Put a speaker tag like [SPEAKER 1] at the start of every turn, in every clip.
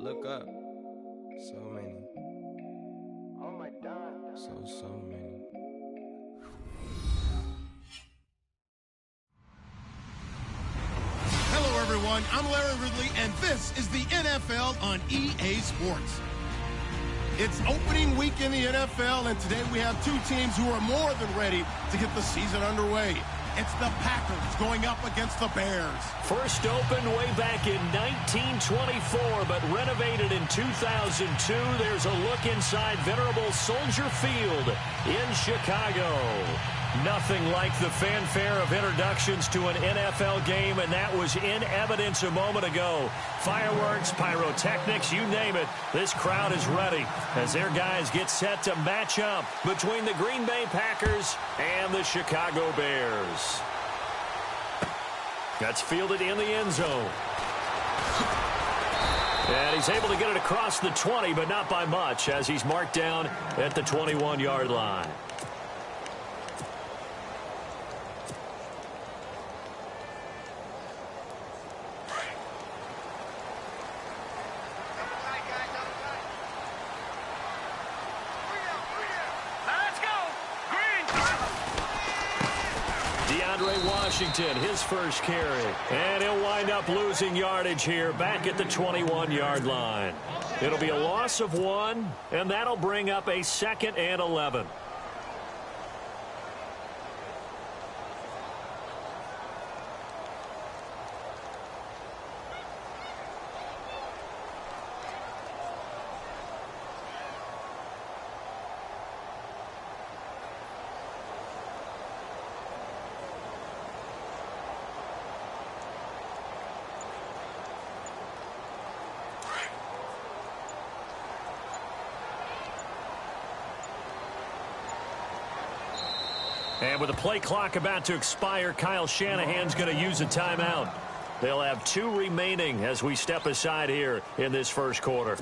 [SPEAKER 1] look up. So many.
[SPEAKER 2] Oh my God.
[SPEAKER 1] So many.
[SPEAKER 3] Hello, everyone. I'm Larry Ridley, and this is the NFL on EA Sports. It's opening week in the NFL, and today we have two teams who are more than ready to get the season underway. It's the Packers going up against the Bears.
[SPEAKER 4] First opened way back in 1924, but renovated in 2002. There's a look inside venerable Soldier Field in Chicago. Nothing like the fanfare of introductions to an NFL game, and that was in evidence a moment ago. Fireworks, pyrotechnics, you name it. This crowd is ready as their guys get set to match up between the Green Bay Packers and the Chicago Bears. That's fielded in the end zone. And he's able to get it across the 20, but not by much, as he's marked down at the 21-yard line. Washington, his first carry. And he'll wind up losing yardage here back at the 21-yard line. It'll be a loss of 1, and that'll bring up a 2nd and 11. And with the play clock about to expire, Kyle Shanahan's going to use a timeout. They'll have 2 remaining as we step aside here in this first quarter.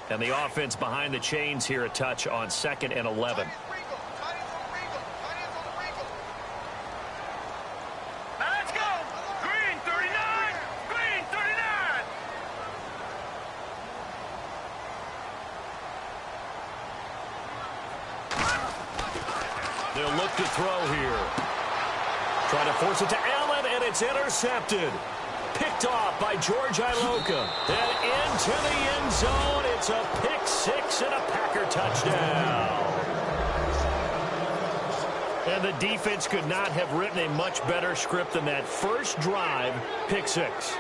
[SPEAKER 4] And the offense behind the chains here a touch on 2nd and 11.
[SPEAKER 2] Let's go! Green 39! Green 39!
[SPEAKER 4] They'll look to throw here. Trying to force it to Allen, and it's intercepted. Picked off by George Iloka. And into the end zone. It's a pick 6 and a Packer touchdown. And the defense could not have written a much better script than that first drive, pick 6.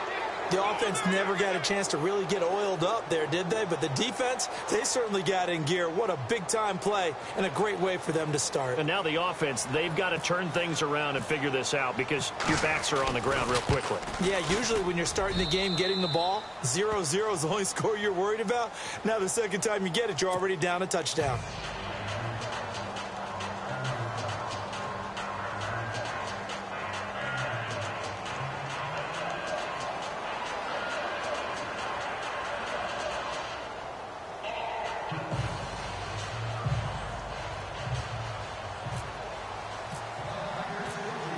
[SPEAKER 5] The offense never got a chance to really get oiled up there, did they? But the defense, they certainly got in gear. What a big-time play and a great way for them to start.
[SPEAKER 4] And now the offense, they've got to turn things around and figure this out because your backs are on the ground real quickly.
[SPEAKER 5] Yeah, usually when you're starting the game getting the ball, 0-0 is the only score you're worried about. Now the second time you get it, you're already down a touchdown.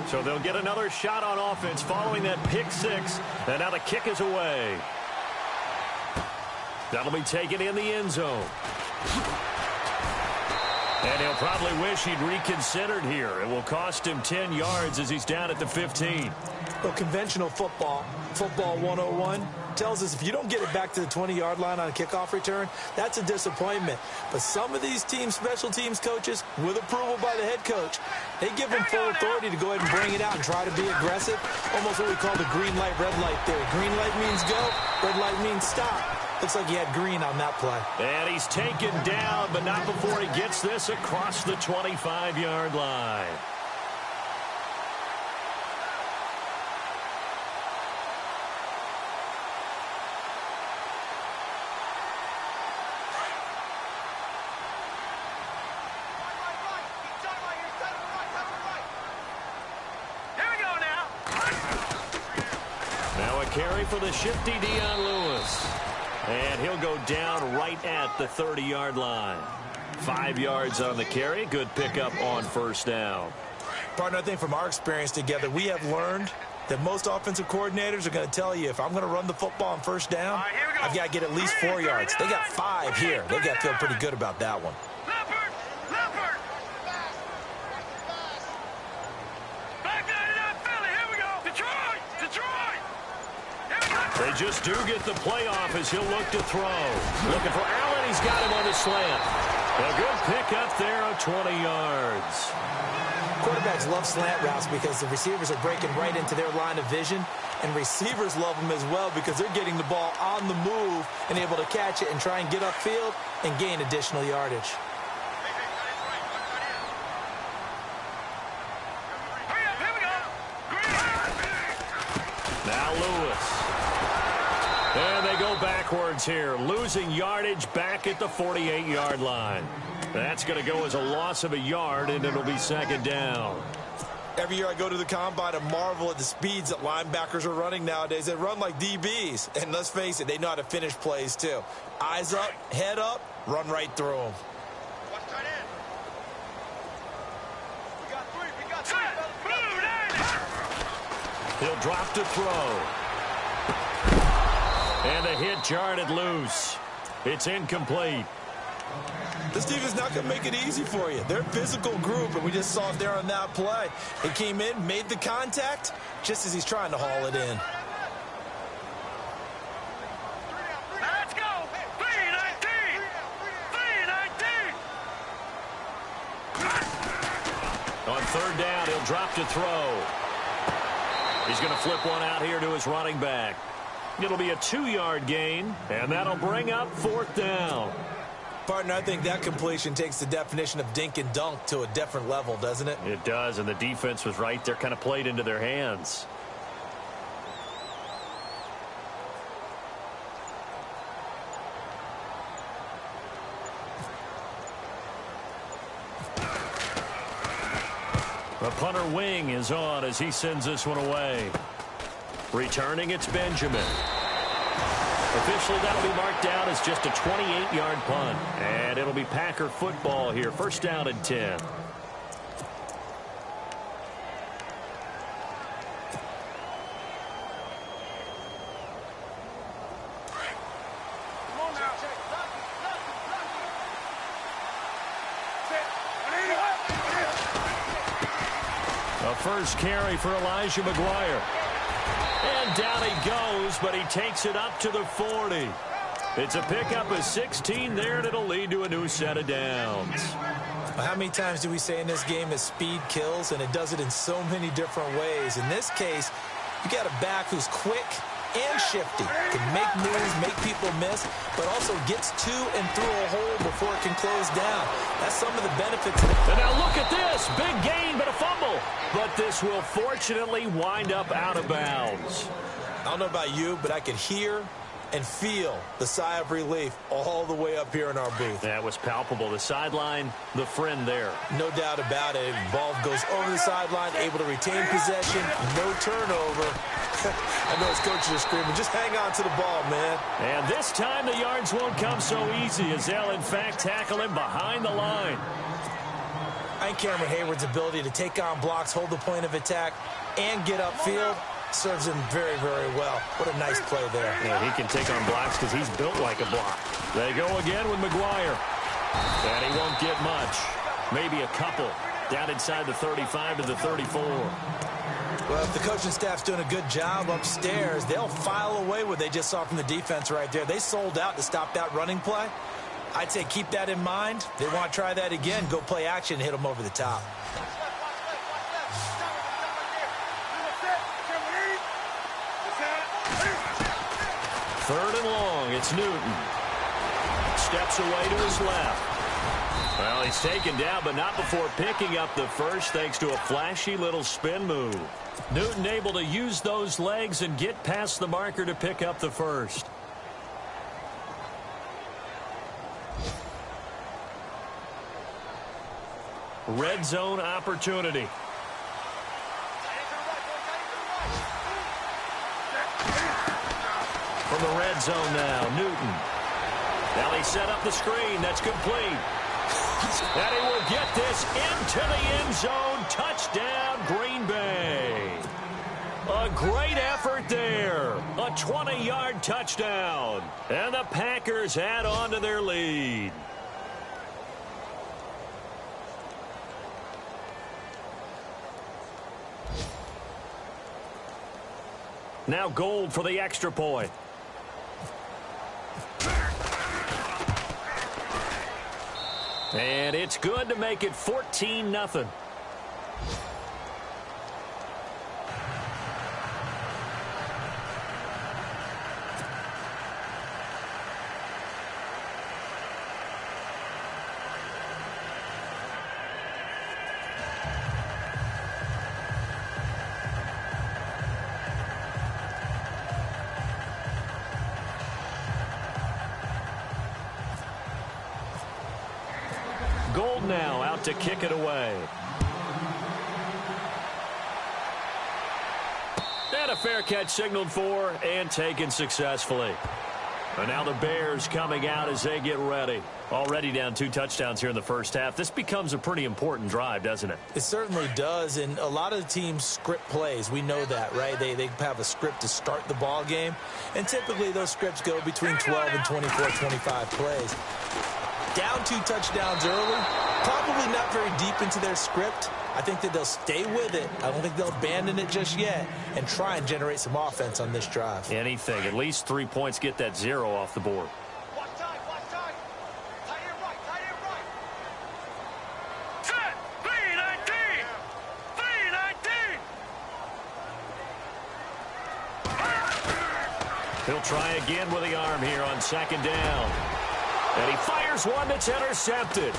[SPEAKER 4] So they'll get another shot on offense following that pick 6. And now the kick is away. That'll be taken in the end zone. And he'll probably wish he'd reconsidered here. It will cost him 10 yards as he's down at the 15.
[SPEAKER 5] Well, conventional football 101, tells us if you don't get it back to the 20-yard line on a kickoff return, that's a disappointment. But some of these team special teams coaches, with approval by the head coach, they give them full authority to go ahead and bring it out and try to be aggressive. Almost what we call the green light, red light theory. Green light means go, red light means stop. Looks like he had green on that play.
[SPEAKER 4] And he's taken down, but not before he gets this across the 25-yard line. Carry for the shifty Dion Lewis. And he'll go down right at the 30-yard line. 5 yards on the carry. Good pickup on first down.
[SPEAKER 5] Partner, I think from our experience together, we have learned that most offensive coordinators are going to tell you, if I'm going to run the football on first down, I've got to get at least 4 yards. They got 5 here. They've got to feel pretty good about that one.
[SPEAKER 4] They just do get the playoff as he'll look to throw. Looking for Allen. He's got him on the slant. A good pick up there of 20 yards.
[SPEAKER 5] Quarterbacks love slant routes because the receivers are breaking right into their line of vision, and receivers love them as well because they're getting the ball on the move and able to catch it and try and get upfield and gain additional yardage.
[SPEAKER 4] Now Lewis. And they go backwards here, losing yardage back at the 48-yard line. That's going to go as a loss of a yard, and it'll be second down.
[SPEAKER 5] Every year I go to the combine and marvel at the speeds that linebackers are running nowadays. They run like DBs. And let's face it, they know how to finish plays too. Eyes up, head up, run right through them.
[SPEAKER 2] Watch tight end. We got three.
[SPEAKER 4] He'll drop to throw. And the hit jarred loose. It's incomplete.
[SPEAKER 5] This team is not going to make it easy for you. They're a physical group, and we just saw it there on that play. He came in, made the contact, just as he's trying to haul it in.
[SPEAKER 2] Let's go. 319. 319.
[SPEAKER 4] On third down, he'll drop to throw. He's going to flip one out here to his running back. It'll be a 2-yard gain, and that'll bring up fourth down.
[SPEAKER 5] Partner, I think that completion takes the definition of dink and dunk to a different level, doesn't it?
[SPEAKER 4] It does, and the defense was right there, kind of played into their hands. The punter wing is on as he sends this one away. Returning, it's Benjamin. Officially, that'll be marked down as just a 28-yard punt. And it'll be Packer football here. First down and 10. A first carry for Elijah McGuire. And down he goes, but he takes it up to the 40. It's a pickup of 16 there, and it'll lead to a new set of downs.
[SPEAKER 5] How many times do we say in this game that speed kills, and it does it in so many different ways? In this case, you got a back who's quick and shifty, can make moves, make people miss, but also gets to and through a hole before it can close down. That's some of the benefits.
[SPEAKER 4] And now look at this. Big gain, but a fumble. But this will fortunately wind up out of bounds.
[SPEAKER 5] I don't know about you, but I could hear and feel the sigh of relief all the way up here in our booth.
[SPEAKER 4] That was palpable. The sideline, the friend there.
[SPEAKER 5] No doubt about it. Ball goes over the sideline, able to retain possession, no turnover. I know his coaches are screaming, just hang on to the ball, man.
[SPEAKER 4] And this time the yards won't come so easy as they'll, in fact, tackle him behind the line.
[SPEAKER 5] I think Cameron Hayward's ability to take on blocks, hold the point of attack, and get upfield serves him very, very well. What a nice play there.
[SPEAKER 4] Yeah, he can take on blocks because he's built like a block. They go again with McGuire. And he won't get much. Maybe a couple. Down inside the 35 to the 34.
[SPEAKER 5] Well, if the coaching staff's doing a good job upstairs, they'll file away what they just saw from the defense right there. They sold out to stop that running play. I'd say keep that in mind. They want to try that again. Go play action and hit them over the top.
[SPEAKER 4] Third and long. It's Newton. Steps away to his left. Well, he's taken down, but not before picking up the first thanks to a flashy little spin move. Newton able to use those legs and get past the marker to pick up the first. Red zone opportunity. From the red zone now, Newton. Now they set up the screen. That's complete. And he will get this into the end zone. Touchdown, Green Bay. A there. A 20-yard touchdown. And the Packers add on to their lead. Now Gold for the extra point. And it's good to make it 14-0. Gold now out to kick it away. And a fair catch signaled for and taken successfully. And now the Bears coming out as they get ready. Already down 2 touchdowns here in the first half. This becomes a pretty important drive, doesn't it?
[SPEAKER 5] It certainly does, and a lot of the teams script plays. We know that, right? They have a script to start the ball game, and typically those scripts go between 12 and 24, 25 plays. Down 2 touchdowns early, probably not very deep into their script. I think that they'll stay with it. I don't think they'll abandon it just yet and try and generate some offense on this drive.
[SPEAKER 4] Anything. At least 3 points, get that 0 off the board.
[SPEAKER 2] Watch time, watch time. Tight end right, tight end right. Set, guint843's. Guint843's.
[SPEAKER 4] He'll try again with the arm here on second down. And he fires one that's intercepted.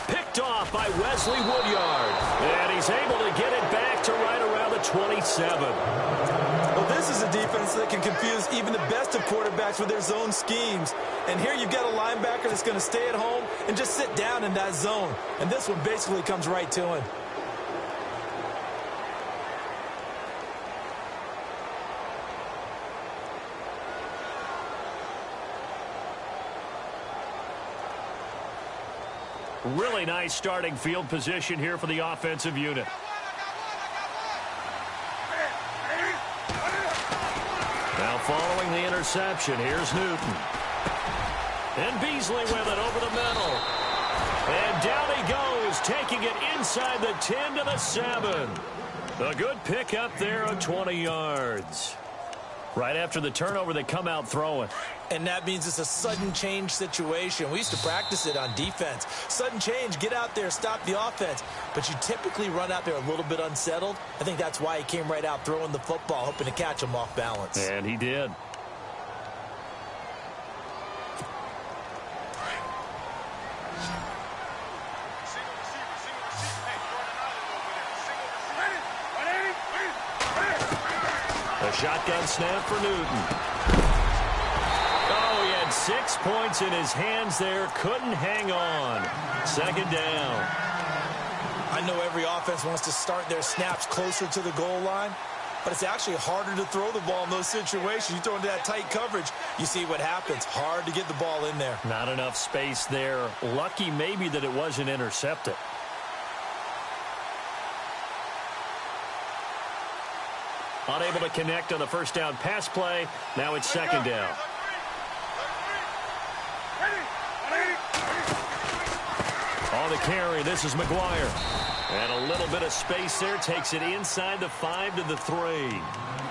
[SPEAKER 4] Picked off by Wesley Woodyard. And he's able to get it back to right around the 27.
[SPEAKER 5] Well, this is a defense that can confuse even the best of quarterbacks with their zone schemes. And here you've got a linebacker that's going to stay at home and just sit down in that zone. And this one basically comes right to him.
[SPEAKER 4] Really nice starting field position here for the offensive unit. Now following the interception, here's Newton. And Beasley with it over the middle. And down he goes, taking it inside the 10 to the 7. A good pickup there of 20 yards. Right after the turnover, they come out throwing.
[SPEAKER 5] And that means it's a sudden change situation. We used to practice it on defense. Sudden change, get out there, stop the offense. But you typically run out there a little bit unsettled. I think that's why he came right out throwing the football, hoping to catch him off balance.
[SPEAKER 4] And he did. A shotgun snap for Newton. Oh, he had 6 points in his hands there. Couldn't hang on. Second down.
[SPEAKER 5] I know every offense wants to start their snaps closer to the goal line, but it's actually harder to throw the ball in those situations. You throw into that tight coverage, you see what happens. Hard to get the ball in there.
[SPEAKER 4] Not enough space there. Lucky maybe that it wasn't intercepted. Unable to connect on the first down pass play. Now it's second down. On the carry, this is McGuire. And a little bit of space there. Takes it inside the 5 to the 3.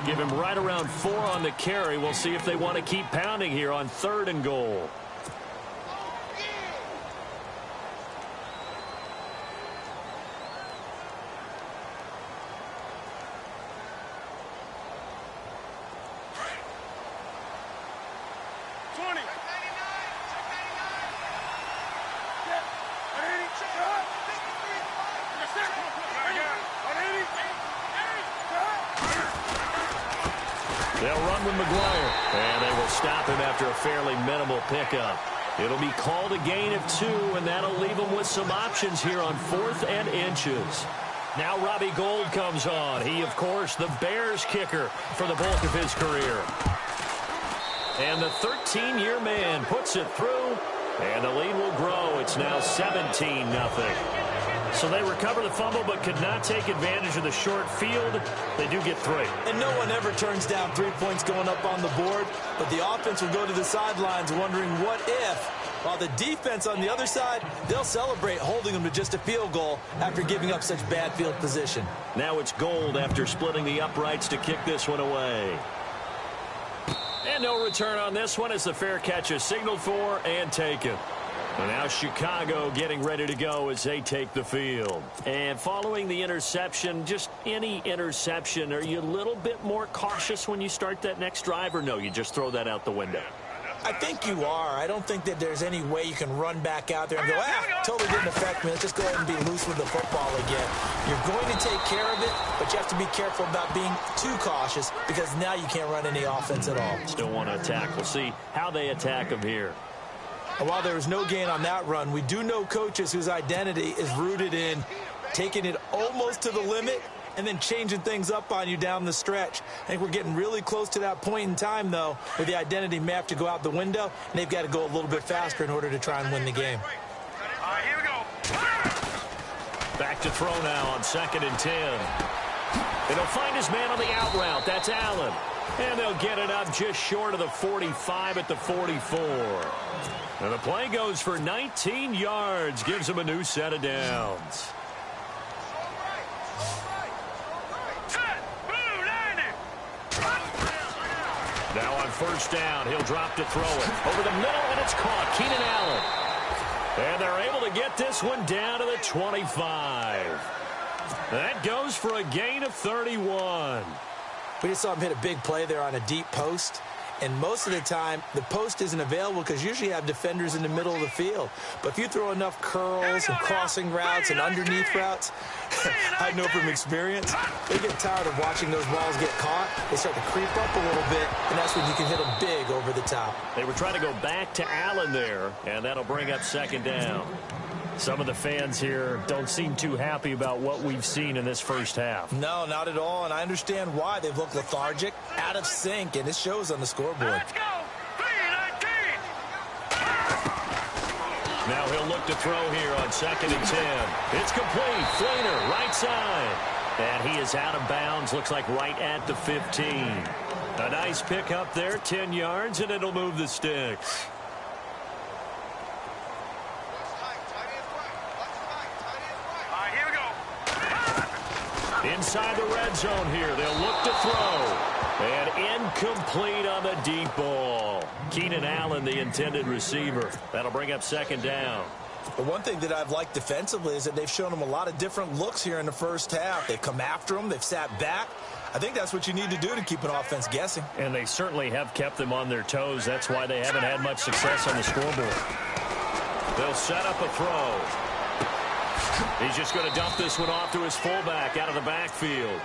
[SPEAKER 4] Give him right around 4 on the carry. We'll see if they want to keep pounding here on 3rd and goal. They'll run with McGuire, and they will stop him after a fairly minimal pickup. It'll be called a gain of 2, and that'll leave them with some options here on 4th and inches. Now Robbie Gould comes on. He, of course, the Bears kicker for the bulk of his career. And the 13-year man puts it through, and the lead will grow. It's now 17-0. So they recover the fumble but could not take advantage of the short field. They do get 3.
[SPEAKER 5] And no one ever turns down 3 points going up on the board, but the offense will go to the sidelines wondering what if, while the defense on the other side, they'll celebrate holding them to just a field goal after giving up such bad field position.
[SPEAKER 4] Now it's Gold after splitting the uprights to kick this one away. And no return on this one as the fair catch is signaled for and taken. And now Chicago getting ready to go as they take the field. And following the interception, just any interception, are you a little bit more cautious when you start that next drive, or no, you just throw that out the window?
[SPEAKER 5] I think you are. I don't think that there's any way you can run back out there and go, totally didn't affect me. Let's just go ahead and be loose with the football again. You're going to take care of it, but you have to be careful about being too cautious because now you can't run any offense at all.
[SPEAKER 4] Still want to attack. We'll see how they attack them here.
[SPEAKER 5] And while there was no gain on that run, we do know coaches whose identity is rooted in taking it almost to the limit and then changing things up on you down the stretch. I think we're getting really close to that point in time, though, where the identity may have to go out the window, and they've got to go a little bit faster in order to try and win the game.
[SPEAKER 2] All right, here we go.
[SPEAKER 4] Back to throw now on 2nd and 10. And he'll find his man on the out route. That's Allen. And they'll get it up just short of the 45 at the 44. And the play goes for 19 yards. Gives him a new set of downs. Now on 1st down, he'll drop to throw it. Over the middle, and it's caught. Keenan Allen. And they're able to get this one down to the 25. That goes for a gain of 31.
[SPEAKER 5] We just saw him hit a big play there on a deep post. And most of the time, the post isn't available because usually you have defenders in the middle of the field. But if you throw enough curls and crossing routes and underneath routes, I know from experience, they get tired of watching those balls get caught. They start to creep up a little bit, and that's when you can hit them big over the top.
[SPEAKER 4] They were trying to go back to Allen there, and that'll bring up 2nd down. Some of the fans here don't seem too happy about what we've seen in this first half.
[SPEAKER 5] No, not at all, and I understand why. They've looked lethargic, out of sync, and it shows on the scoreboard.
[SPEAKER 2] Let's go. 3-19.
[SPEAKER 4] Now he'll look to throw here on 2nd and 10. It's complete. Fleener, right side. And he is out of bounds. Looks like right at the 15. A nice pick up there, 10 yards, and it'll move the sticks. Inside the red zone here. They'll look to throw. And incomplete on the deep ball. Keenan Allen, the intended receiver. That'll bring up 2nd down.
[SPEAKER 5] The one thing that I've liked defensively is that they've shown them a lot of different looks here in the first half. They've come after them. They've sat back. I think that's what you need to do to keep an offense guessing.
[SPEAKER 4] And they certainly have kept them on their toes. That's why they haven't had much success on the scoreboard. They'll set up a throw. He's just going to dump this one off to his fullback out of the backfield.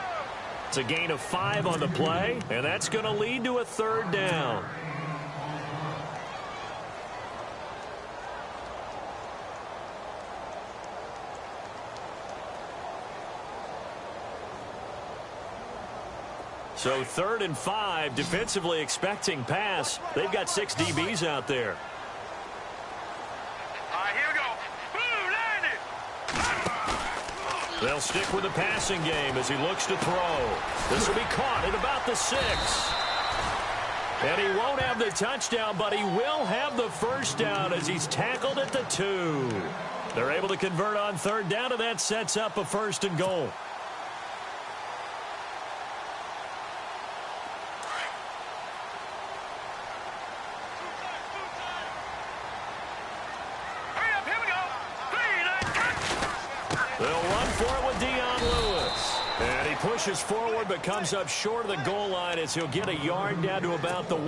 [SPEAKER 4] It's a gain of 5 on the play, and that's going to lead to a 3rd down. So 3rd and 5, defensively expecting pass. They've got 6 DBs out there. They'll stick with the passing game as he looks to throw. This will be caught at about the 6. And he won't have the touchdown, but he will have the 1st down as he's tackled at the 2. They're able to convert on 3rd down, and that sets up a 1st and goal. Pushes forward but comes up short of the goal line as he'll get a yard down to about the 1.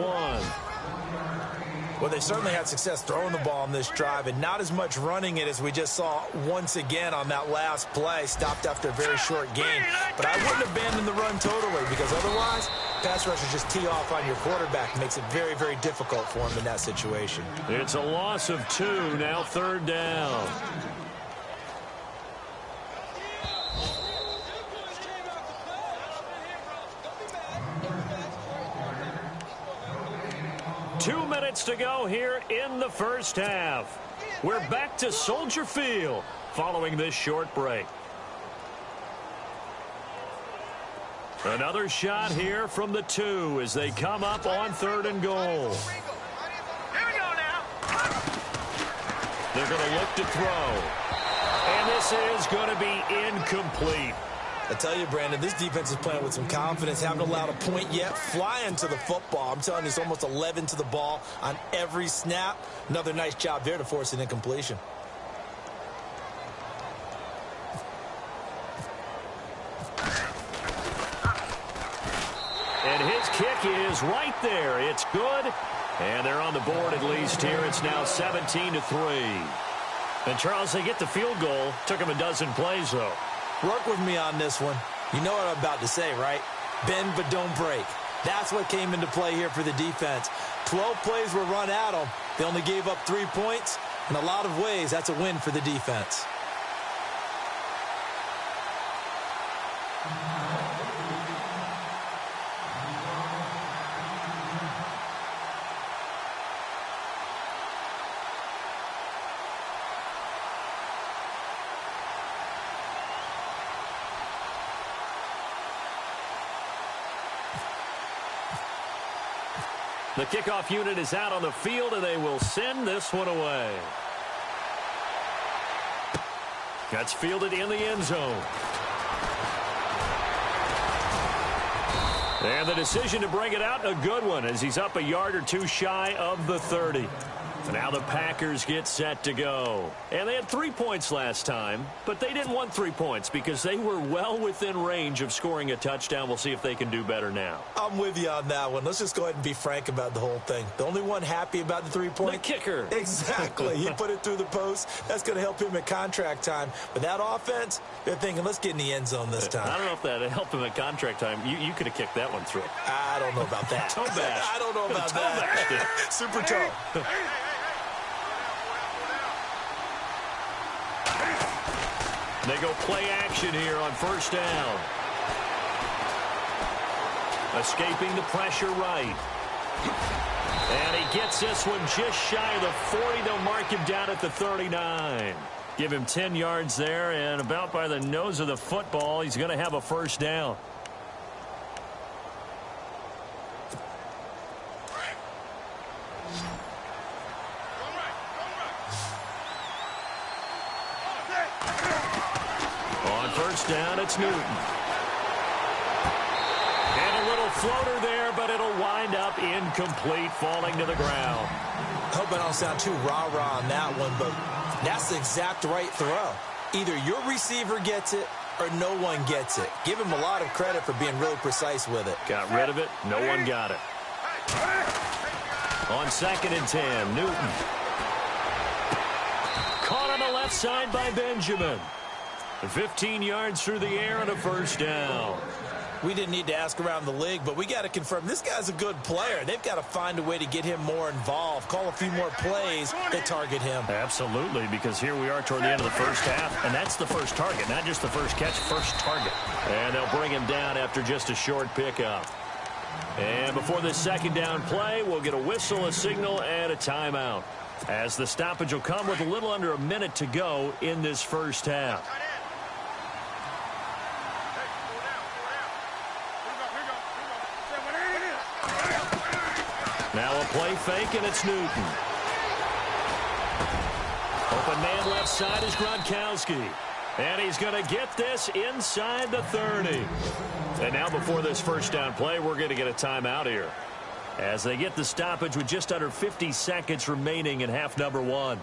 [SPEAKER 5] Well, they certainly had success throwing the ball on this drive and not as much running it as we just saw once again on that last play. Stopped after a very short gain. But I wouldn't abandon the run totally because otherwise pass rushers just tee off on your quarterback. Makes it very, very difficult for him in that situation.
[SPEAKER 4] It's a loss of 2, now 3rd down. Two minutes to go here in the first half. We're back to Soldier Field following this short break. Another shot here from the 2 as they come up on 3rd and goal.
[SPEAKER 2] Here we go now.
[SPEAKER 4] They're going to look to throw. And this is going to be incomplete.
[SPEAKER 5] I tell you, Brandon, this defense is playing with some confidence. Haven't allowed a point yet. Flying to the football. I'm telling you, it's almost 11 to the ball on every snap. Another nice job there to force an incompletion.
[SPEAKER 4] And his kick is right there. It's good. And they're on the board at least here. It's now 17-3. And, Charles, they get the field goal. Took them a dozen plays, though.
[SPEAKER 5] Work with me on this one. You know what I'm about to say, right? Bend but don't break. That's what came into play here for the defense. 12 plays were run at them. They only gave up 3 points. In a lot of ways, that's a win for the defense.
[SPEAKER 4] The kickoff unit is out on the field, and they will send this one away. That's fielded in the end zone. And the decision to bring it out, a good one, as he's up a yard or 2 shy of the 30. And now the Packers get set to go. And they had 3 points last time, but they didn't want 3 points because they were well within range of scoring a touchdown. We'll see if they can do better now.
[SPEAKER 5] I'm with you on that one. Let's just go ahead and be frank about the whole thing. The only one happy about the 3-point?
[SPEAKER 4] The kicker.
[SPEAKER 5] Exactly. He put it through the post. That's going to help him at contract time. But that offense, they're thinking, let's get in the end zone this time.
[SPEAKER 4] I don't know if that helped him at contract time. You could have kicked that one through.
[SPEAKER 5] I don't know about that.
[SPEAKER 4] Toe bash.
[SPEAKER 5] I don't know about that. Super toe.
[SPEAKER 4] They go play action here on 1st down. Escaping the pressure right. And he gets this one just shy of the 40. They'll mark him down at the 39. Give him 10 yards there, and about by the nose of the football, he's going to have a 1st down. On 1st down, it's Newton. And a little floater there, but it'll wind up incomplete, falling to the ground.
[SPEAKER 5] I hope I don't sound too rah-rah on that one, but that's the exact right throw. Either your receiver gets it or no one gets it. Give him a lot of credit for being really precise with it.
[SPEAKER 4] Got rid of it. No one got it. On 2nd and 10, Newton. Caught on the left side by Benjamin. 15 yards through the air and a 1st down.
[SPEAKER 5] We didn't need to ask around the league, but we got to confirm this guy's a good player. They've got to find a way to get him more involved, call a few more plays that target him.
[SPEAKER 4] Absolutely, because here we are toward the end of the 1st half, and that's the first target, not just the first catch, first target. And they'll bring him down after just a short pickup. And before this 2nd down play, we'll get a whistle, a signal, and a timeout, as the stoppage will come with a little under a minute to go in this 1st half. Now a play fake, and it's Newton. Open man left side is Gronkowski. And he's going to get this inside the 30. And now before this 1st down play, we're going to get a timeout here, as they get the stoppage with just under 50 seconds remaining in half number 1.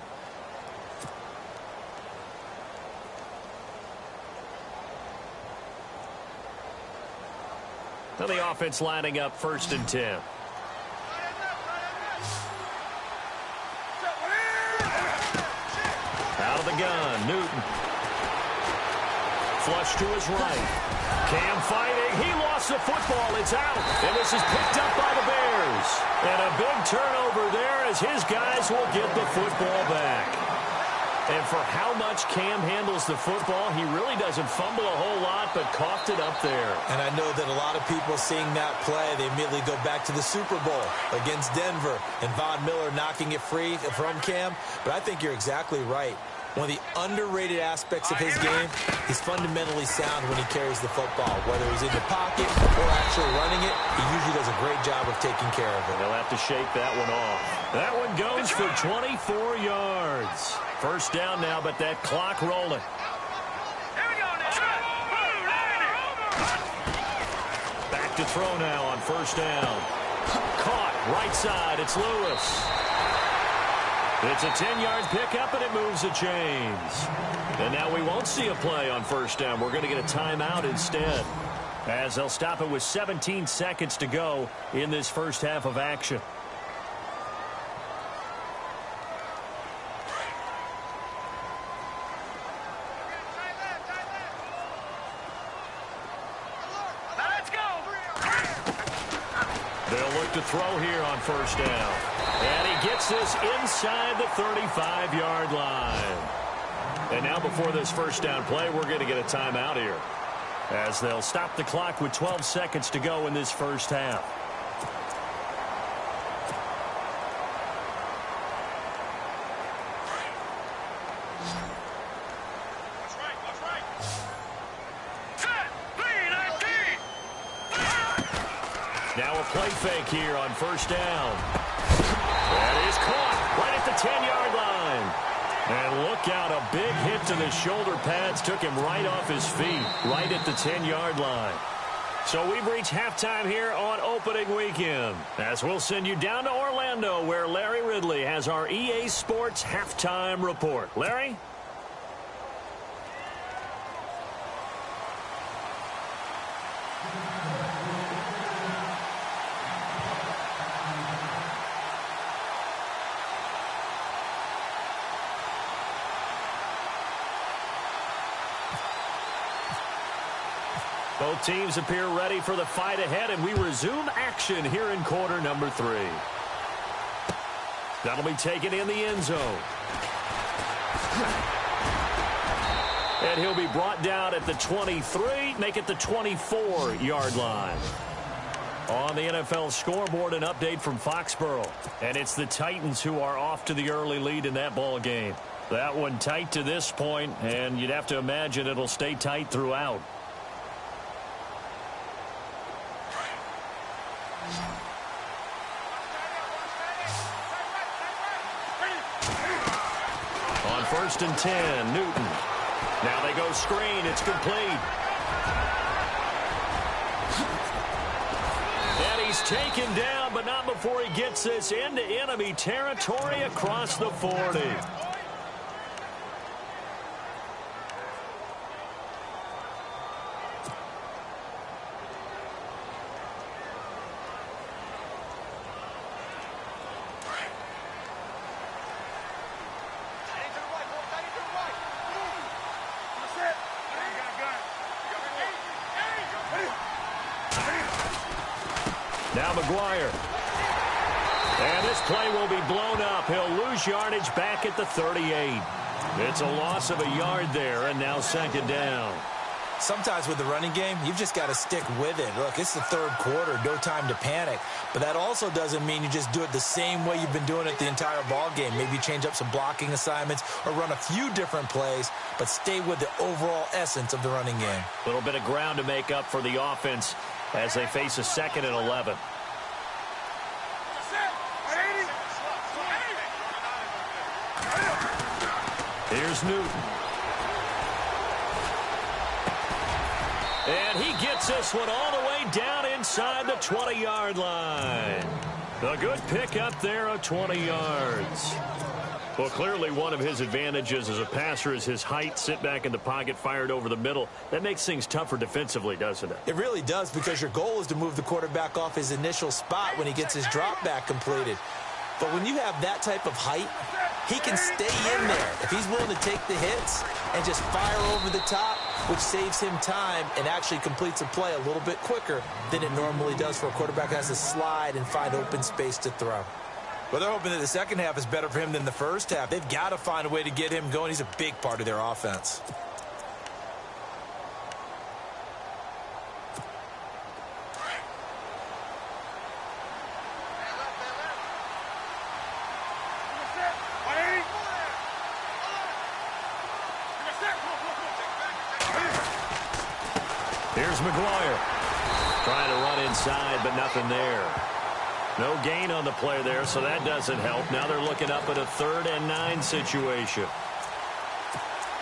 [SPEAKER 4] Now the offense lining up 1st and 10. Out of the gun, Newton. Flush to his right. Cam fighting. He lost the football. It's out. And this is picked up by the Bears. And a big turnover there as his guys will get the football back. And for how much Cam handles the football, he really doesn't fumble a whole lot, but coughed it up there.
[SPEAKER 5] And I know that a lot of people seeing that play, they immediately go back to the Super Bowl against Denver and Von Miller knocking it free from Cam. But I think you're exactly right. One of the underrated aspects of his game, he's fundamentally sound when he carries the football. Whether he's in the pocket or actually running it, he usually does a great job of taking care of it.
[SPEAKER 4] They'll have to shake that one off. That one goes for 24 yards. First down now, but that clock rolling. Back to throw now on first down. Caught, right side, it's Lewis. It's a 10-yard pickup, and it moves the chains. And now we won't see a play on first down. We're going to get a timeout instead, as they'll stop it with 17 seconds to go in this first half of action. They'll look to throw here on first down. And he gets this inside the 35-yard line. And now before this first down play, we're going to get a timeout here, as they'll stop the clock with 12 seconds to go in this first half. Now a play fake here on first down. That is caught right at the 10-yard line. And look out, a big hit to the shoulder pads took him right off his feet, right at the 10-yard line. So we've reached halftime here on opening weekend, as we'll send you down to Orlando, where Larry Ridley has our EA Sports halftime report. Larry? Both teams appear ready for the fight ahead, and we resume action here in quarter number 3. That'll be taken in the end zone. And he'll be brought down at the 23, make it the 24-yard line. On the NFL scoreboard, an update from Foxborough. And it's the Titans who are off to the early lead in that ball game. That one tight to this point, and you'd have to imagine it'll stay tight throughout. On first and 10, Newton. Now they go screen. It's complete. And he's taken down, but not before he gets this into enemy territory across the 40. Now McGuire. And this play will be blown up. He'll lose yardage back at the 38. It's a loss of a yard there, and now second down.
[SPEAKER 5] Sometimes with the running game, you've just got to stick with it. Look, it's the third quarter, no time to panic. But that also doesn't mean you just do it the same way you've been doing it the entire ball game. Maybe change up some blocking assignments or run a few different plays, but stay with the overall essence of the running game.
[SPEAKER 4] A little bit of ground to make up for the offense as they face a 2nd and 11. Here's Newton. And he gets this one all the way down inside the 20-yard line. A good pickup there of 20 yards. Well, clearly one of his advantages as a passer is his height. Sit back in the pocket, fired over the middle. That makes things tougher defensively, doesn't it?
[SPEAKER 5] It really does, because your goal is to move the quarterback off his initial spot when he gets his drop back completed. But when you have that type of height, he can stay in there if he's willing to take the hits and just fire over the top, which saves him time and actually completes a play a little bit quicker than it normally does for a quarterback who has to slide and find open space to throw. Well, they're hoping that the second half is better for him than the first half. They've got to find a way to get him going. He's a big part of their offense.
[SPEAKER 4] Here's McGuire. Trying to run inside, but nothing there. No gain on the play there, so that doesn't help. Now they're looking up at a 3rd and 9 situation.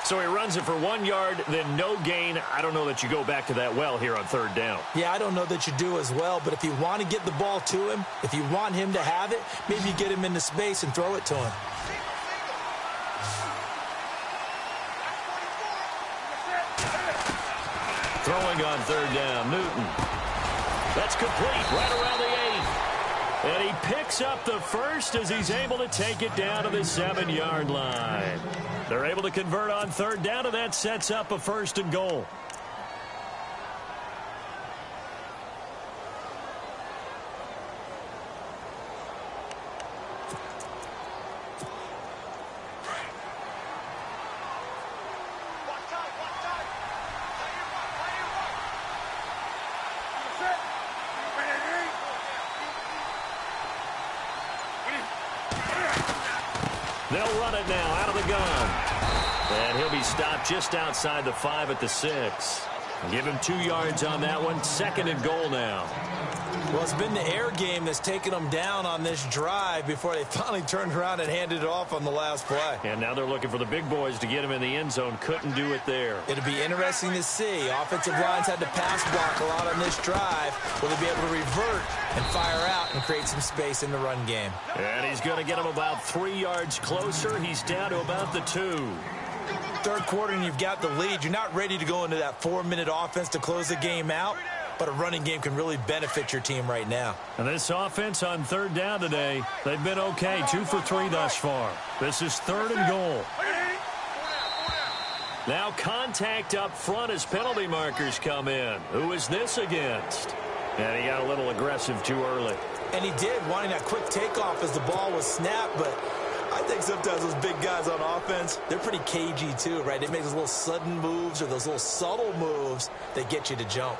[SPEAKER 4] So he runs it for 1 yard, then no gain. I don't know that you go back to that well here on 3rd down.
[SPEAKER 5] Yeah, I don't know that you do as well, but if you want to get the ball to him, if you want him to have it, maybe you get him into space and throw it to him.
[SPEAKER 4] Throwing on 3rd down, Newton. That's complete right around the 8. And he picks up the first as he's able to take it down to the 7-yard line. They're able to convert on 3rd down, and that sets up a 1st and goal. They'll run it now out of the gun. And he'll be stopped just outside the 5 at the 6. Give him 2 yards on that one. 2nd and goal now.
[SPEAKER 5] Well, it's been the air game that's taken them down on this drive before they finally turned around and handed it off on the last play.
[SPEAKER 4] And now they're looking for the big boys to get him in the end zone. Couldn't do it there.
[SPEAKER 5] It'll be interesting to see. Offensive lines had to pass block a lot on this drive. Will they be able to revert and fire out and create some space in the run game?
[SPEAKER 4] And he's going to get him about 3 yards closer. He's down to about the 2.
[SPEAKER 5] 3rd quarter and you've got the lead. You're not ready to go into that 4-minute offense to close the game out, but a running game can really benefit your team right now.
[SPEAKER 4] And this offense on 3rd down today, they've been okay. 2 for 3 thus far. This is 3rd and goal. Now contact up front as penalty markers come in. Who is this against? And he got a little aggressive too early.
[SPEAKER 5] And he did, wanting that quick takeoff as the ball was snapped, but I think sometimes those big guys on offense, they're pretty cagey too, right? They make those little sudden moves or those little subtle moves that get you to jump.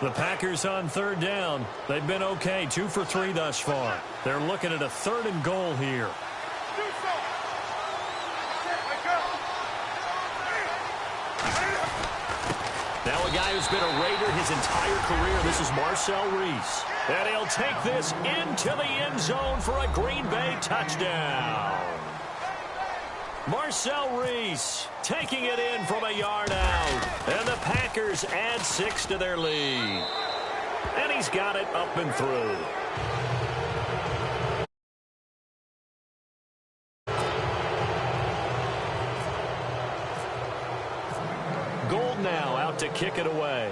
[SPEAKER 4] The Packers on 3rd down. They've been okay. 2 for 3 thus far. They're looking at a 3rd and goal here. Now a guy who's been a Raider his entire career. This is Marcel Reese. And he'll take this into the end zone for a Green Bay touchdown. Marcel Reese taking it in from a yard out. And the Packers add 6 to their lead. And he's got it up and through. Gold now out to kick it away.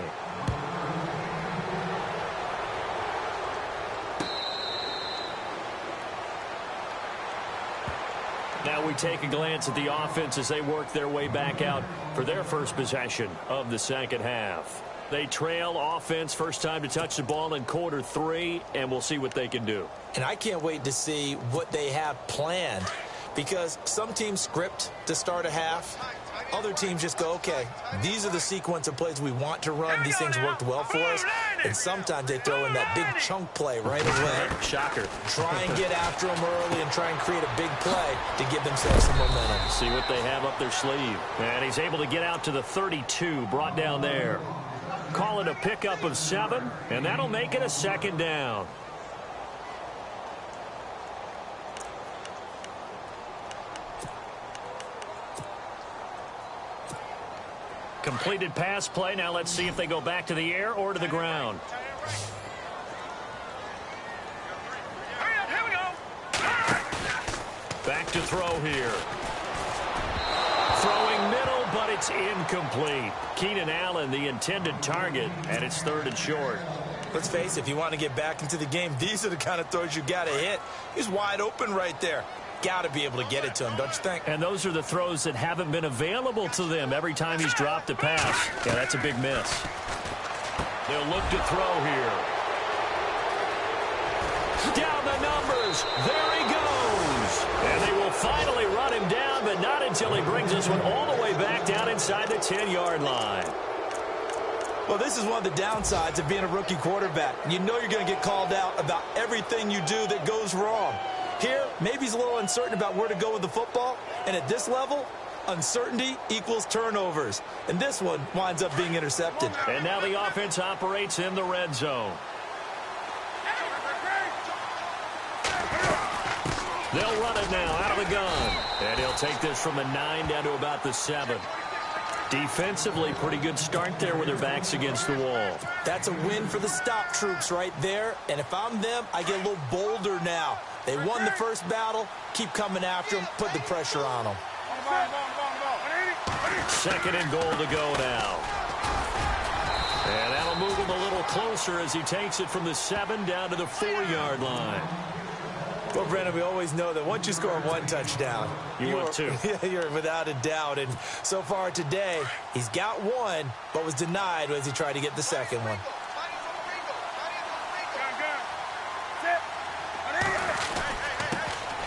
[SPEAKER 4] Now we take a glance at the offense as they work their way back out for their first possession of the 2nd half. They trail offense, first time to touch the ball in quarter 3, and we'll see what they can do.
[SPEAKER 5] And I can't wait to see what they have planned, because some teams script to start a half. Other teams just go, okay, these are the sequence of plays we want to run. These things worked well for us. And sometimes they throw in that big chunk play right away.
[SPEAKER 4] Shocker.
[SPEAKER 5] Try and get after them early and try and create a big play to give themselves some momentum.
[SPEAKER 4] See what they have up their sleeve. And he's able to get out to the 32, brought down there. Call it a pickup of 7, and that'll make it a 2nd down. Completed pass play. Now let's see if they go back to the air or to the ground. Back to throw here. Throwing middle, but it's incomplete. Keenan Allen, the intended target, and it's 3rd and short.
[SPEAKER 5] Let's face it, if you want to get back into the game, these are the kind of throws you got to hit. He's wide open right there. Got to be able to get it to him, don't you think?
[SPEAKER 4] And those are the throws that haven't been available to them every time he's dropped a pass. Yeah, that's a big miss. They'll look to throw here. Down the numbers. There he goes. And they will finally run him down, but not until he brings this one all the way back down inside the 10-yard line.
[SPEAKER 5] Well, this is one of the downsides of being a rookie quarterback. You know you're going to get called out about everything you do that goes wrong. Here, maybe he's a little uncertain about where to go with the football, and at this level, uncertainty equals turnovers. And this one winds up being intercepted.
[SPEAKER 4] And now the offense operates in the red zone. They'll run it now out of the gun. And he'll take this from the 9 down to about the 7. Defensively, pretty good start there with their backs against the wall.
[SPEAKER 5] That's a win for the stop troops right there. And if I'm them, I get a little bolder now. They won the first battle. Keep coming after them. Put the pressure on them.
[SPEAKER 4] 2nd and goal to go now. And that'll move him a little closer as he takes it from the 7 down to the 4-yard line.
[SPEAKER 5] Well, Brennan, we always know that once you score one touchdown,
[SPEAKER 4] you're
[SPEAKER 5] without a doubt. And so far today, he's got one, but was denied as he tried to get the second one.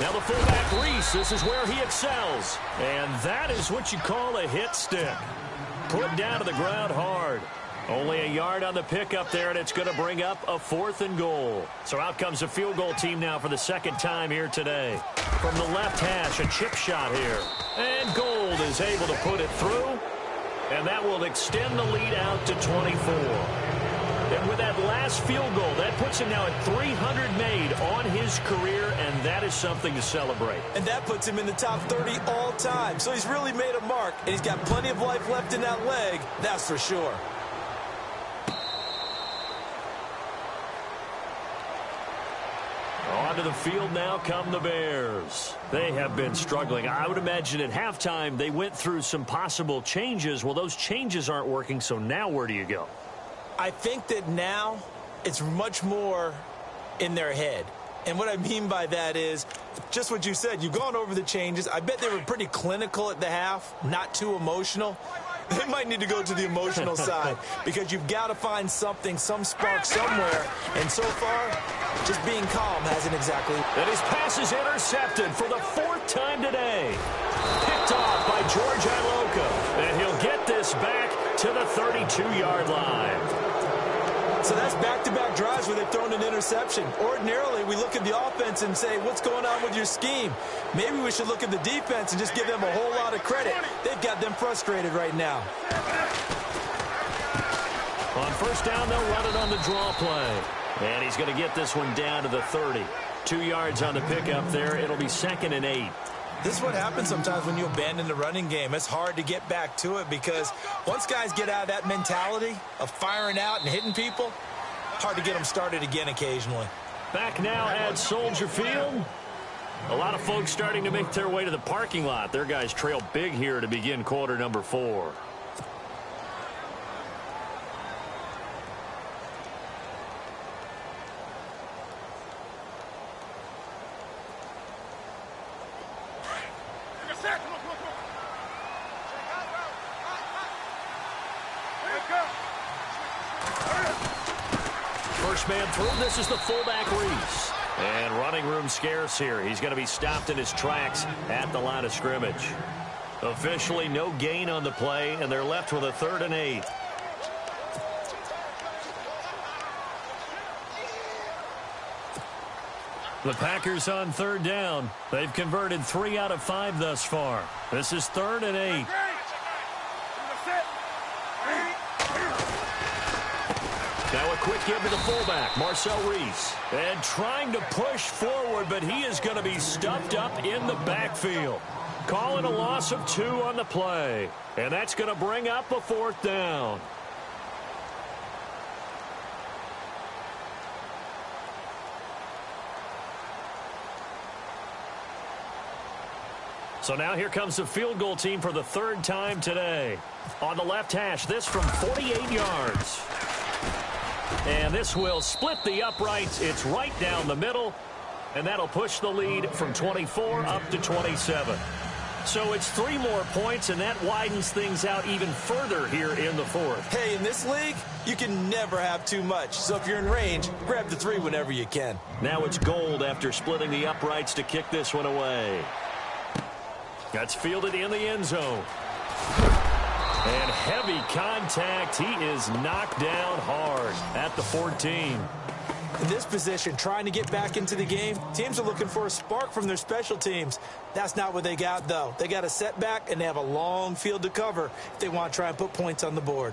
[SPEAKER 4] Now the fullback, Reese, this is where he excels. And that is what you call a hit stick. Put down to the ground hard. Only a yard on the pickup there, and it's going to bring up a 4th and goal. So out comes the field goal team now for the 2nd time here today. From the left hash, a chip shot here. And Gold is able to put it through. And that will extend the lead out to 24. And with that last field goal, that puts him now at 300 made on his career, and that is something to celebrate.
[SPEAKER 5] And that puts him in the top 30 all time. So he's really made a mark, and he's got plenty of life left in that leg, that's for sure.
[SPEAKER 4] Onto the field now come the Bears. They have been struggling. I would imagine at halftime they went through some possible changes. Well, those changes aren't working, so now where do you go?
[SPEAKER 5] I think that now it's much more in their head. And what I mean by that is just what you said. You've gone over the changes. I bet they were pretty clinical at the half, not too emotional. They might need to go to the emotional side because you've got to find something, some spark somewhere. And so far, just being calm hasn't exactly.
[SPEAKER 4] And his pass is intercepted for the 4th time today. Picked off by George Iloka. And he'll get this back to the 32-yard line.
[SPEAKER 5] So that's back-to-back drives where they've thrown an interception. Ordinarily, we look at the offense and say, what's going on with your scheme? Maybe we should look at the defense and just give them a whole lot of credit. They've got them frustrated right now.
[SPEAKER 4] On 1st down, they'll run it on the draw play. And he's going to get this one down to the 30. 2 yards on the pickup there. It'll be 2nd and 8.
[SPEAKER 5] This is what happens sometimes when you abandon the running game. It's hard to get back to it because once guys get out of that mentality of firing out and hitting people, hard to get them started again occasionally.
[SPEAKER 4] Back now at Soldier Field. A lot of folks starting to make their way to the parking lot. Their guys trail big here to begin quarter number 4. First man through, this is the fullback Reese. And running room scarce here. He's going to be stopped in his tracks at the line of scrimmage. Officially no gain on the play, and they're left with a 3rd and 8. The Packers on 3rd down. They've converted 3 out of 5 thus far. This is 3rd and 8. Now a quick give to the fullback, Marcel Reese. And trying to push forward, but he is going to be stuffed up in the backfield. Calling a loss of 2 on the play. And that's going to bring up a 4th down. So now here comes the field goal team for the 3rd time today. On the left hash, this from 48 yards. And this will split the uprights. It's right down the middle. And that'll push the lead from 24 up to 27. So it's 3 more points, and that widens things out even further here in the 4th.
[SPEAKER 5] Hey, in this league, you can never have too much. So if you're in range, grab the 3 whenever you can.
[SPEAKER 4] Now it's Gold after splitting the uprights to kick this one away. That's fielded in the end zone. And heavy contact. He is knocked down hard at the 14.
[SPEAKER 5] In this position, trying to get back into the game, teams are looking for a spark from their special teams. That's not what they got, though. They got a setback, and they have a long field to cover if they want to try and put points on the board.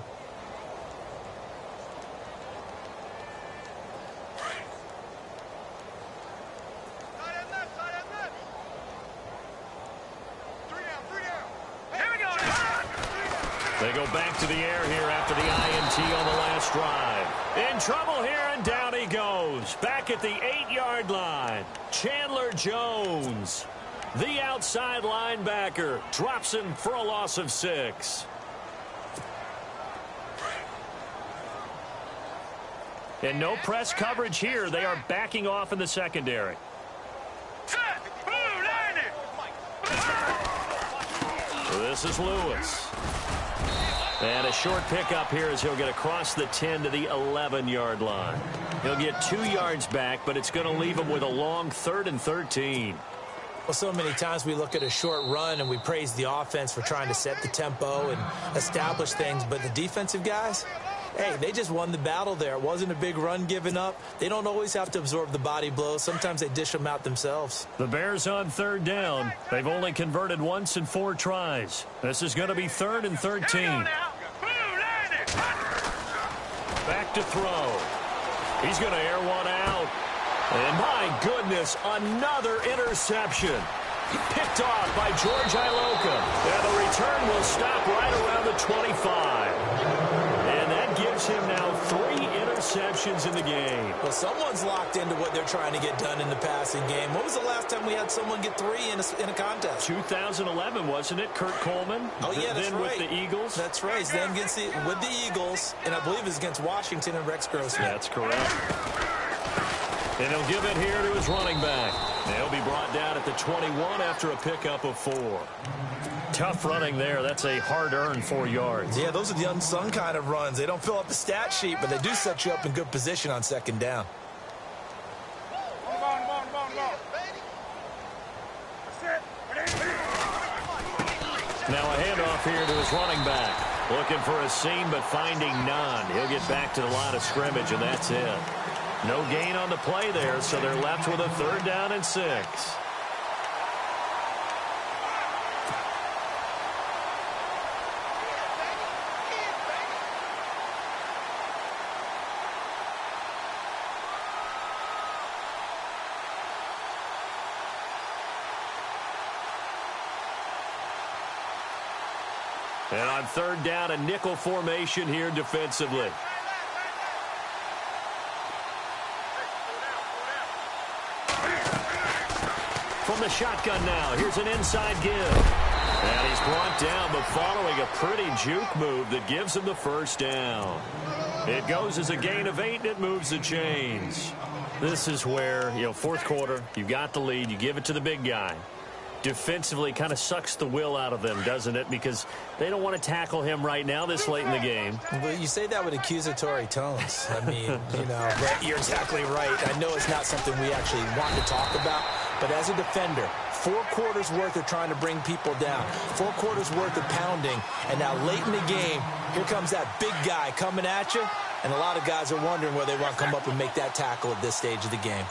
[SPEAKER 4] They go back to the air here after the INT on the last drive. In trouble here, and down he goes. Back at the 8-yard line. Chandler Jones, the outside linebacker, drops him for a loss of 6. And no press coverage here. They are backing off in the secondary. This is Lewis. And a short pickup here as he'll get across the 10 to the 11-yard line. He'll get 2 yards back, but it's going to leave him with a long 3rd and 13.
[SPEAKER 5] Well, so many times we look at a short run and we praise the offense for trying to set the tempo and establish things, but the defensive guys, hey, they just won the battle there. It wasn't a big run given up. They don't always have to absorb the body blows. Sometimes they dish them out themselves.
[SPEAKER 4] The Bears on 3rd down. They've only converted once in 4 tries. This is going to be 3rd and 13. Back to throw. He's going to air one out. And my goodness, another interception. Picked off by George Iloka. And the return will stop right around the 25. And that gives him now 3 interceptions in the game.
[SPEAKER 5] Well, someone's locked into what they're trying to get done in the passing game. When was the last time we had someone get 3 in a contest?
[SPEAKER 4] 2011, wasn't it? Kurt Coleman?
[SPEAKER 5] Oh, yeah, that's
[SPEAKER 4] then
[SPEAKER 5] right.
[SPEAKER 4] with the Eagles?
[SPEAKER 5] That's right. Then with the Eagles, and I believe it's against Washington and Rex Grossman.
[SPEAKER 4] That's correct. And he'll give it here to his running back. They'll be brought down at the 21 after a pickup of 4. Tough running there. That's a hard-earned 4 yards.
[SPEAKER 5] Yeah, those are the unsung kind of runs. They don't fill up the stat sheet, but they do set you up in good position on 2nd down.
[SPEAKER 4] Now a handoff here to his running back. Looking for a seam, but finding none. He'll get back to the line of scrimmage, and that's it. No gain on the play there, so they're left with a 3rd down and 6. And on 3rd down, a nickel formation here defensively. From the shotgun now, here's an inside give. And he's brought down, but following a pretty juke move that gives him the 1st down. It goes as a gain of 8, and it moves the chains. This is where, 4th quarter, you got the lead, you give it to the big guy. Defensively kind of sucks the will out of them, doesn't it? Because they don't want to tackle him right now this late in the game.
[SPEAKER 5] Well, you say that with accusatory tones. I mean, but you're exactly right. I know it's not something we actually want to talk about, but as a defender, 4 quarters worth of trying to bring people down, 4 quarters worth of pounding, and now late in the game, here comes that big guy coming at you, and a lot of guys are wondering whether they want to come up and make that tackle at this stage of the game.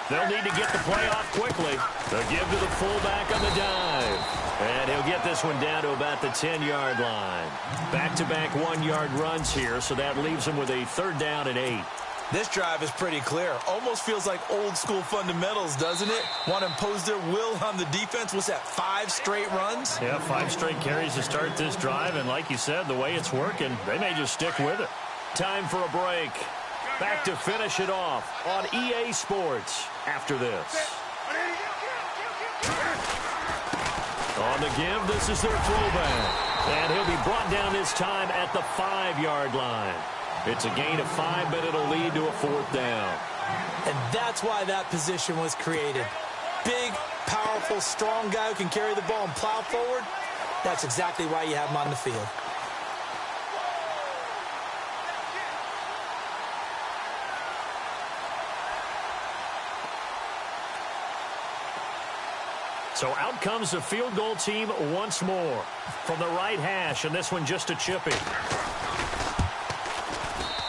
[SPEAKER 4] They'll need to get the play off quickly. They'll give to the fullback on the dive. And he'll get this one down to about the 10-yard line. Back-to-back 1-yard runs here, so that leaves him with a 3rd down and 8.
[SPEAKER 5] This drive is pretty clear. Almost feels like old-school fundamentals, doesn't it? Want to impose their will on the defense. What's that, 5 straight runs?
[SPEAKER 4] Yeah, 5 straight carries to start this drive. And like you said, the way it's working, they may just stick with it. Time for a break. Back to finish it off on EA Sports after this. On the give, this is their throwback. And he'll be brought down this time at the 5-yard line. It's a gain of 5, but it'll lead to a 4th down.
[SPEAKER 5] And that's why that position was created. Big, powerful, strong guy who can carry the ball and plow forward. That's exactly why you have him on the field.
[SPEAKER 4] So out comes the field goal team once more from the right hash, and this one just a chippy.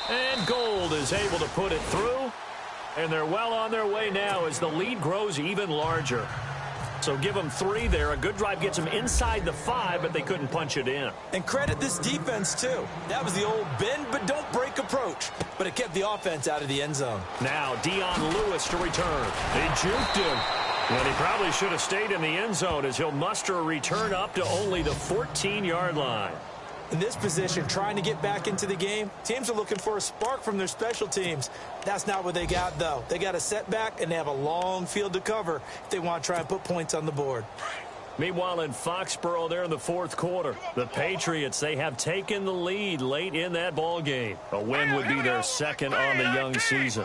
[SPEAKER 4] And Gold is able to put it through. And they're well on their way now as the lead grows even larger. So give them 3 there. A good drive gets them inside the 5, but they couldn't punch it in.
[SPEAKER 5] And credit this defense, too. That was the old bend but don't break approach. But it kept the offense out of the end zone.
[SPEAKER 4] Now Dion Lewis to return. They juked him. And he probably should have stayed in the end zone as he'll muster a return up to only the 14-yard line.
[SPEAKER 5] In this position, trying to get back into the game, teams are looking for a spark from their special teams. That's not what they got, though. They got a setback, and they have a long field to cover if they want to try and put points on the board.
[SPEAKER 4] Meanwhile, in Foxborough there in the 4th quarter, the Patriots, they have taken the lead late in that ball game. A win would be their 2nd on the young season.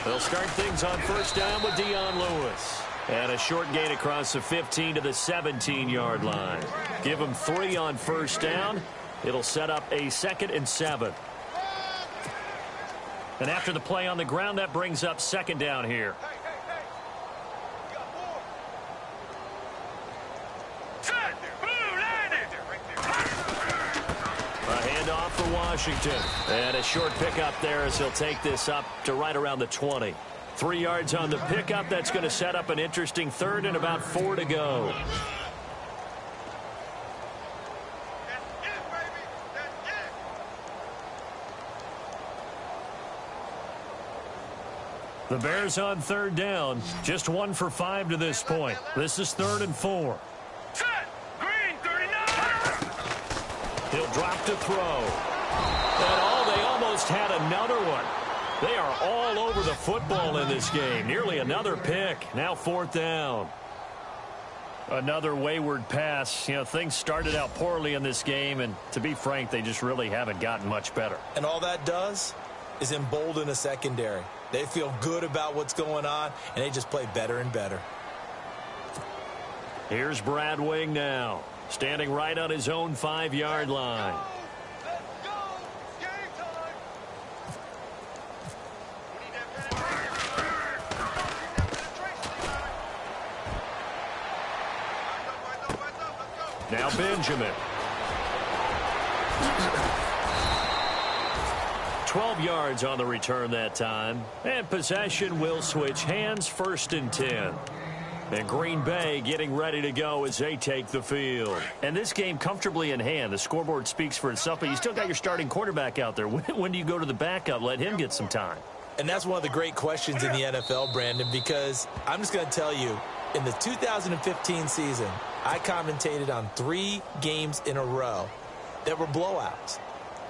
[SPEAKER 4] They'll start things on 1st down with Dion Lewis. And a short gain across the 15 to the 17-yard line. Give them 3 on 1st down. It'll set up a 2nd and 7. And after the play on the ground, that brings up 2nd down here. A handoff for Washington. And a short pickup there as he'll take this up to right around the 20. 3 yards on the pickup. That's going to set up an interesting 3rd and about 4 to go. The Bears on 3rd down. Just 1 for 5 to this point. This is 3rd and 4. He'll drop to throw. And they almost had another one. They are all over the football in this game. Nearly another pick. Now 4th down. Another wayward pass. You know, things started out poorly in this game, and to be frank, they just really haven't gotten much better.
[SPEAKER 5] And all that does is embolden a secondary. They feel good about what's going on, and they just play better and better.
[SPEAKER 4] Here's Brad Wing now, standing right on his own 5-yard line. Now Benjamin. 12 yards on the return that time. And possession will switch hands, 1st and 10. And Green Bay getting ready to go as they take the field. And this game comfortably in hand. The scoreboard speaks for itself, but you still got your starting quarterback out there. When do you go to the backup? Let him get some time.
[SPEAKER 5] And that's one of the great questions in the NFL, Brandon, because I'm just going to tell you, in the 2015 season, I commentated on 3 games in a row that were blowouts.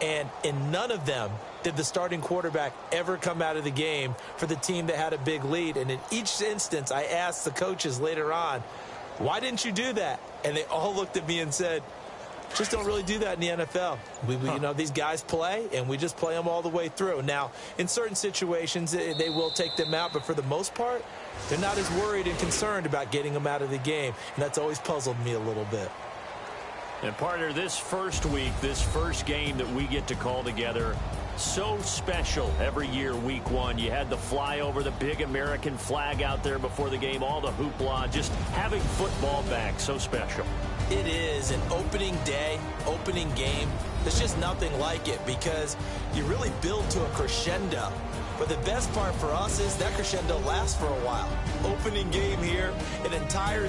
[SPEAKER 5] And in none of them did the starting quarterback ever come out of the game for the team that had a big lead. And in each instance, I asked the coaches later on, why didn't you do that? And they all looked at me and said, just don't really do that in the NFL. You know, these guys play, and we just play them all the way through. Now, in certain situations, they will take them out, but for the most part, they're not as worried and concerned about getting them out of the game, and that's always puzzled me a little bit.
[SPEAKER 4] And partner, this first week, this first game that we get to call together, so special every year, week 1. You had the flyover, the big American flag out there before the game, all the hoopla, just having football back, so special.
[SPEAKER 5] It is an opening day, opening game. There's just nothing like it because you really build to a crescendo. But the best part for us is that crescendo lasts for a while. Opening game here, an entire